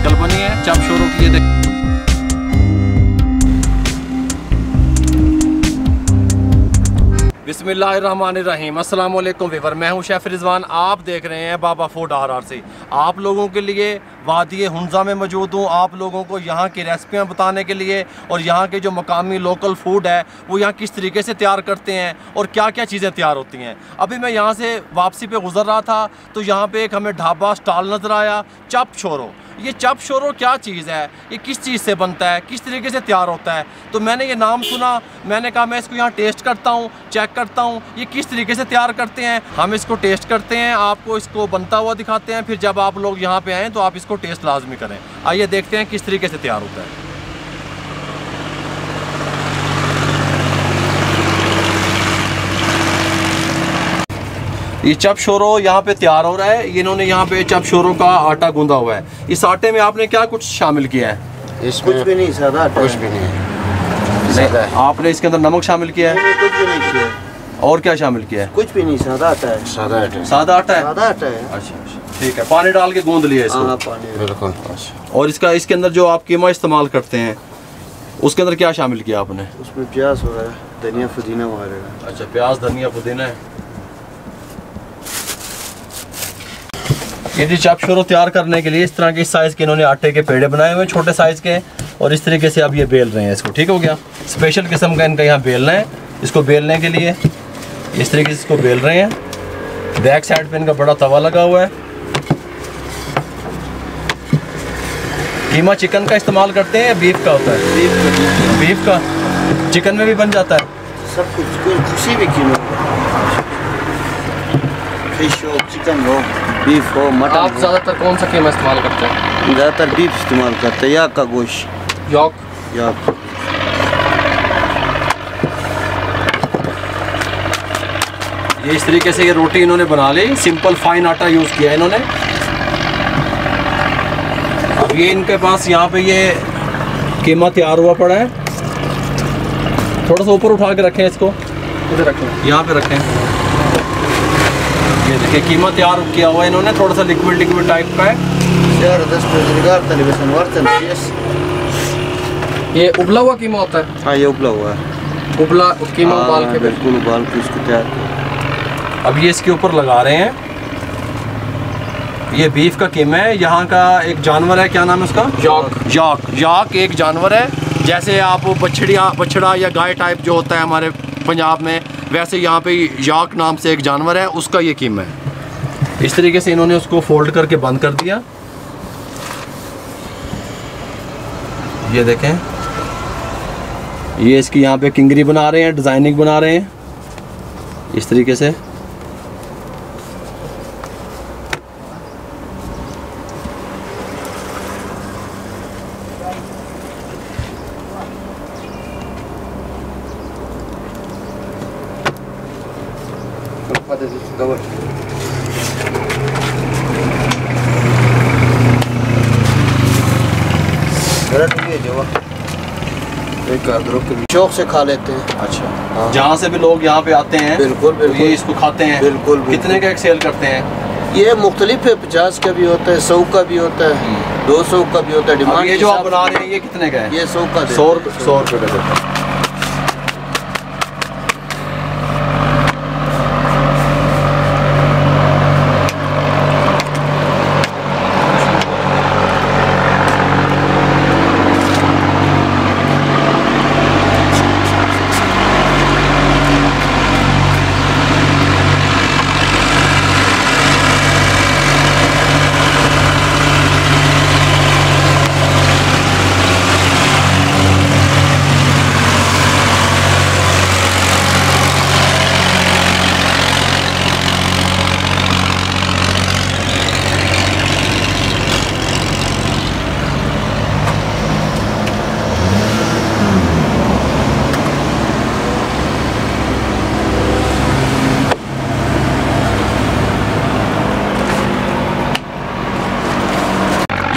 शक्ल बनी है चप शोरों की। ये देख बिस्मिल्लाहिर्रहमानिर्रहीम। अस्सलाम वालेकुम वीवर, मैं हूं शेफ रिजवान। आप देख रहे हैं बाबा फूड RRC। आप लोगों के लिए वादी हुंजा में मौजूद हूं, आप लोगों को यहाँ की रेसिपियाँ बताने के लिए और यहाँ के जो मकामी लोकल फूड है वो यहाँ किस तरीके से तैयार करते हैं और क्या क्या चीज़ें तैयार होती हैं। अभी मैं यहाँ से वापसी पे गुजर रहा था तो यहाँ पे एक हमें ढाबा स्टॉल नज़र आया, चप शोरो। ये चप शोरो क्या चीज़ है, ये किस चीज़ से बनता है, किस तरीके से तैयार होता है। तो मैंने ये नाम सुना, मैंने कहा मैं इसको यहाँ टेस्ट करता हूँ, चेक करता हूँ ये किस तरीके से तैयार करते हैं। हम इसको टेस्ट करते हैं, आपको इसको बनता हुआ दिखाते हैं, फिर जब आप लोग यहाँ पे आएँ तो आप इसको टेस्ट लाजमी करें। आइए देखते हैं किस तरीके से तैयार होता है। ये चप शोरो यहाँ पे तैयार हो रहा है। इन्होंने यहाँ पे चप शोरो का आटा गूंदा हुआ है। इस आटे में आपने क्या कुछ शामिल किया है? इसमें कुछ भी नहीं, सादा आटा। कुछ भी नहीं। आपने इसके अंदर नमक शामिल किया है? कुछ भी नहीं किया। और क्या शामिल किया है? कुछ भी नहीं, सादा आटा है। सादा आटा है। सादा आटा है? सादा आटा है। अच्छा, ठीक है। पानी डाल के गूंद लिया इसको? हाँ, पानी। बिल्कुल। और इसके अंदर जो आप कीमा इस्तेमाल करते हैं उसके अंदर क्या शामिल किया आपने? उसमें प्याज वगैरह, धनिया पुदीना वगैरह। अच्छा, प्याज धनिया पुदीना है। ये जी चप शोरो तैयार करने के लिए इस तरह के साइज़ के इन्होंने आटे के पेड़े बनाए हुए हैं, छोटे साइज़ के, और इस तरीके से अब ये बेल रहे हैं इसको। ठीक हो गया। स्पेशल किस्म का इनका यहाँ बेलना है। इसको बेलने के लिए इस तरीके से इसको बेल रहे हैं। बैक साइड पे इनका बड़ा तवा लगा हुआ है। कीमा चिकन का इस्तेमाल करते हैं या बीफ का होता है? बीफ का। चिकन में भी बन जाता है सब कुछ, किसी भी कीमा, फिश हो, चिकन हो, बीफ हो, मटन। आप ज़्यादातर कौन सा कीमा इस्तेमाल करते हैं? ज़्यादातर बीफ इस्तेमाल करते हैं, याक का गोश्त। याक। ये इस तरीके से ये रोटी इन्होंने बना ली। सिंपल फाइन आटा यूज़ किया इन्होंने। अब ये इनके पास यहाँ पे ये कीमा तैयार हुआ पड़ा है। थोड़ा सा ऊपर उठा के रखें इसको, इधर रखें, यहाँ पे रखें। ये देखिए कीमा तैयार किया हुआ है इन्होंने, थोड़ा सा लिक्विड टाइप का है। ये उबला हुआ कीमा होता है? हाँ, ये उबला हुआ है। उबला कीमा उबाल के, बिल्कुल उबाल के इसको तैयार किया। अब ये इसके ऊपर लगा रहे हैं। ये बीफ का कीमा है। यहाँ का एक जानवर है, क्या नाम है उसका? याक एक जानवर है। जैसे आप बछड़ा या गाय टाइप जो होता है हमारे पंजाब में, वैसे यहाँ पे याक नाम से एक जानवर है, उसका ये कीमा है। इस तरीके से इन्होंने उसको फोल्ड करके बंद कर दिया। ये देखें, ये इसकी यहाँ पे किंगरी बना रहे हैं, डिज़ाइनिंग बना रहे हैं इस तरीके से। शौक से खा लेते हैं। अच्छा, हाँ। जहाँ से भी लोग यहाँ पे आते हैं बिल्कुल तो ये इसको खाते हैं। बिल्कुल। कितने का एक सेल करते हैं? ये मुख्तलिफ है, 50 का भी होता है, 100 का भी होता है, 200 का भी होता है। डिमांड ये जो आप बना रहे हैं ये कितने का है? ये 100 का। 100 रुपये का देता है।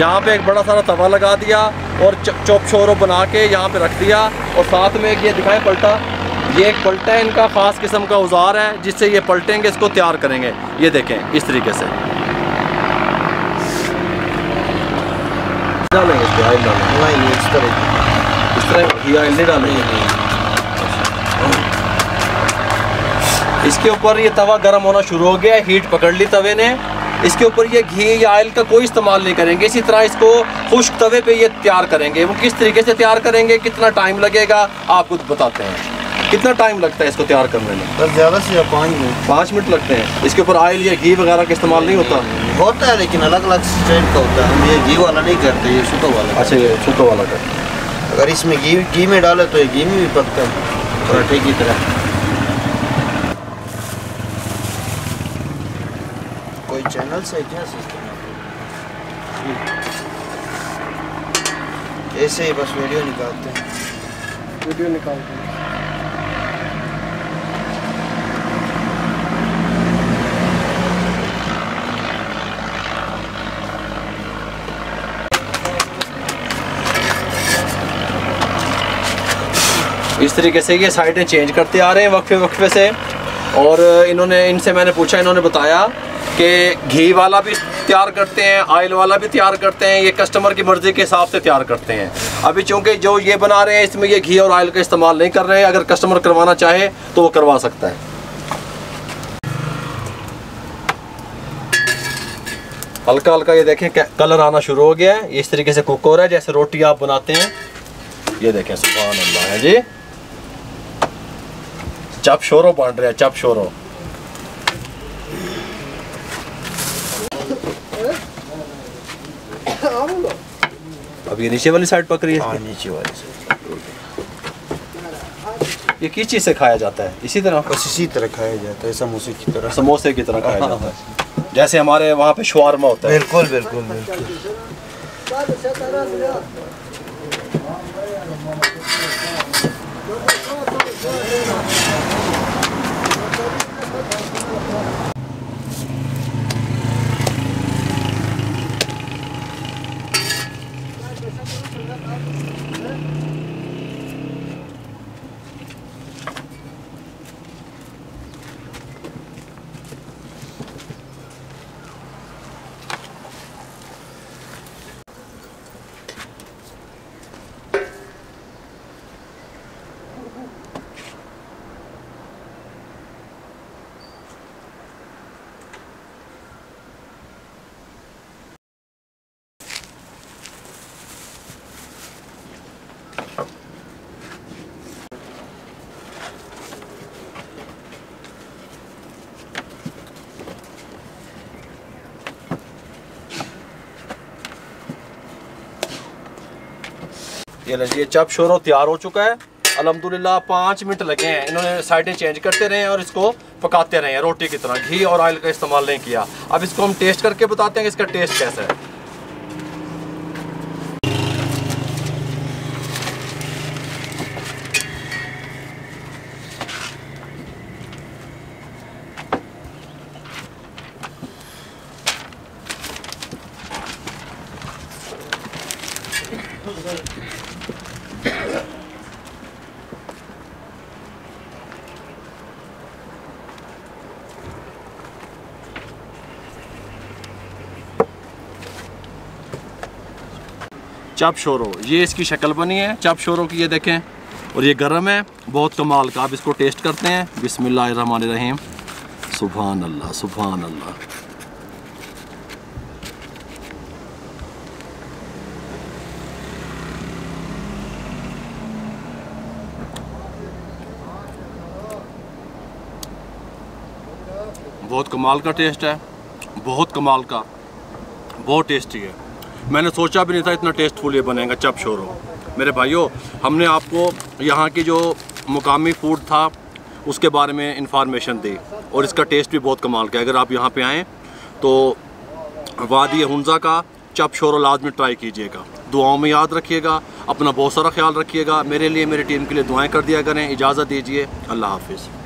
यहाँ पे एक बड़ा सारा तवा लगा दिया और चप शोरो बना के यहाँ पे रख दिया। और साथ में एक ये दिखाएं पलटा, ये एक पलटा है इनका, ख़ास किस्म का औजार है जिससे ये पलटेंगे, इसको तैयार करेंगे। ये देखें इस तरीके से। डालेंगे इस पे ऑयल डालेंगे? नहीं, इस तरह घी ऑयल नहीं डालेंगे। इसके ऊपर ये तवा गर्म होना शुरू हो गया है, हीट पकड़ ली तवे ने। इसके ऊपर ये घी या ऑयल का कोई इस्तेमाल नहीं करेंगे। इसी तरह इसको खुश्क तवे पे ये तैयार करेंगे। वो किस तरीके से तैयार करेंगे, कितना टाइम लगेगा, आपको बताते हैं। कितना टाइम लगता है इसको तैयार करने में? बस ज़्यादा से ज़्यादा 5 मिनट। 5 मिनट लगते हैं। इसके ऊपर ऑयल या घी वगैरह का इस्तेमाल नहीं होता? होता है, लेकिन अलग अलग स्टाइल का होता है। हम ये घी वाला नहीं करते, ये सूखा वाला। अच्छा, ये सूखा वाला करते हैं। अगर इसमें घी में डाले तो ये घी में भी पकता है पराठे की तरह। कोई चैनल से क्या सिस्टम है? ऐसे ही बस वीडियो निकालते हैं। इस तरीके से ये साइडें चेंज करते आ रहे हैं वक्फे वक्फे से। और इनसे मैंने पूछा, इन्होंने बताया कि घी वाला भी तैयार करते हैं, ऑयल वाला भी तैयार करते हैं। ये कस्टमर की मर्ज़ी के हिसाब से तैयार करते हैं। अभी चूँकि जो ये बना रहे हैं इसमें ये घी और ऑयल का इस्तेमाल नहीं कर रहे हैं। अगर कस्टमर करवाना चाहे तो वो करवा सकता है। हल्का हल्का ये देखें कलर आना शुरू हो गया है। इस तरीके से कुक हो रहा है जैसे रोटी आप बनाते हैं। ये देखें, सुभान अल्लाह है जी, चप शोरो बन रहा है, चप शोरो। अब ये नीचे वाली साइड पक रही है। नीचे वाली साइड। ये किस चीज़ से खाया जाता है? इसी तरह? बस इसी तरह खाया जाता है, समोसे की तरह। समोसे की तरह खाया जाता है, जैसे हमारे वहाँ पे शवारमा होता है। बिल्कुल बिल्कुल बिल्कुल। ये लीजिए, चप शोरो तैयार हो चुका है अल्हम्दुलिल्लाह। 5 मिनट लगे हैं। इन्होंने साइडें चेंज करते रहे हैं और इसको पकाते रहे हैं रोटी की तरह। घी और ऑयल का इस्तेमाल नहीं किया। अब इसको हम टेस्ट करके बताते हैं कि इसका टेस्ट कैसा है। चप शोरो, ये इसकी शक्ल बनी है चप शोरो की, ये देखें। और ये गरम है, बहुत कमाल का। आप इसको टेस्ट करते हैं। बिस्मिल्लाहिर्रहमानिर्रहीम। सुभान अल्लाह, सुभान अल्लाह। बहुत कमाल का टेस्ट है, बहुत कमाल का, बहुत टेस्टी है। मैंने सोचा भी नहीं था इतना टेस्टफुल ये बनेगा चप शोरो। मेरे भाइयों, हमने आपको यहाँ की जो मुकामी फूड था उसके बारे में इंफॉर्मेशन दी और इसका टेस्ट भी बहुत कमाल का है। अगर आप यहाँ पे आएँ तो वादी हुंजा का चप शोरो लाजमी ट्राई कीजिएगा। दुआओं में याद रखिएगा, अपना बहुत सारा ख्याल रखिएगा। मेरे लिए, मेरी टीम के लिए दुआएं कर दिया करें। इजाज़त दीजिए, अल्लाह हाफिज़।